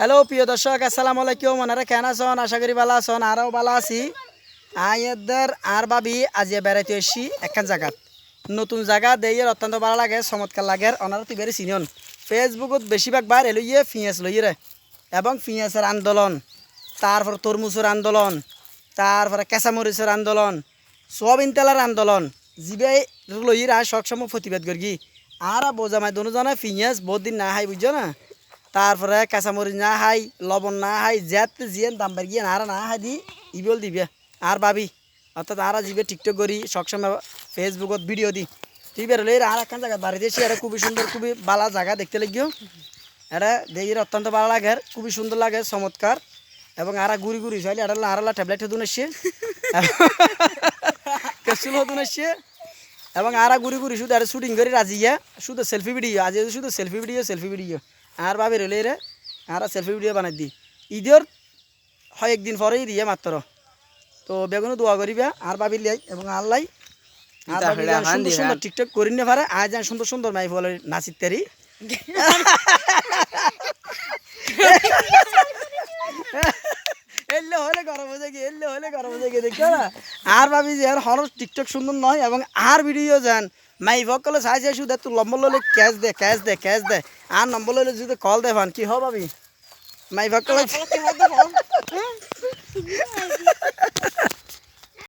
Hello প্রিয় দর্শক, আসসালামু আলাইকুম। ওনারা কেন আছেন? আশা করি ভালো আছেন। আরও ভালো আছি। আইদের আর ভাবি আজ বেড়াইতে এসছি একখান জায়গাত, নতুন জায়গা দিয়ে অত্যন্ত ভালো লাগে, চমৎকার লাগে। ওনারা তুই বেড়ে চিনিয়ন ফেসবুকত বেশিরভাগ বার এলইয়ে পিঁয়াজ লইয়ে এবং পিঁয়াজের আন্দোলন, তারপর তরমুজের আন্দোলন, তারপরে কেঁচামরিচের আন্দোলন, সোয়াবিন তেলের আন্দোলন, জিবে লইয়েরা সবসময় প্রতিবাদ করি। আর বোঝামাই দুজনে পিঁয়াজ বহুত দিন না হাই বুঝছো না, তারপরে কাঁচামরিচ না হাই, লবণ না হাই, যেতে জিয়েন দাম বাড়ি গিয়ে আর না হাই দি ইবল দিবে আর ভাবি, অর্থাৎ আর জিবে টিকটক করি, সবসময় ফেসবুকত ভিডিও দিই। তুই বেরোলে আর একখান জায়গা বাড়িতে এসে এটা খুবই সুন্দর, খুবই ভালো জায়গা দেখতে লাগিও। এটা দেখি অত্যন্ত ভালো লাগে, খুবই সুন্দর লাগে, চমৎকার। এবং আর ঘুরি ঘুরি চাইলে আড়ালা ট্যাবলেট হতুন এসছে, ক্যাপসুল হতুন এসছে। এবং আর ঘুরি ঘুরি শুধু আর শুটিং করে রাজিয়া, শুধু সেলফি ভিডিও, আজ শুধু সেলফি ভিডিও। আর ভাবে রইলে রে আর সেলফি ভিডিও বানাই দিই। ঈদের হয় একদিন পরেই দিয়ে মাত্র। তো বেগুনও দোয়া করিবা আর ভাবি লাই এবং আল্লাই আর ভাবি সুন্দর সুন্দর টিকটক করি না পারে। আজ যান সুন্দর সুন্দর মাই বলে নাচিত তারি। এলে হলে গরম হয়ে যায়, এলে হলে গরম হয়ে যায়, দেখো না। আর ভাবি যে আর হর টিকটক সুন্দর নয় এবং আর ভিডিও যান মাই ভকলে চাই চাই শুধু একটু লম্বর ললে ক্যাশ দে আর নম্বর ললে যদি কল দে ভান কি হ ভাবি মাই ভকলে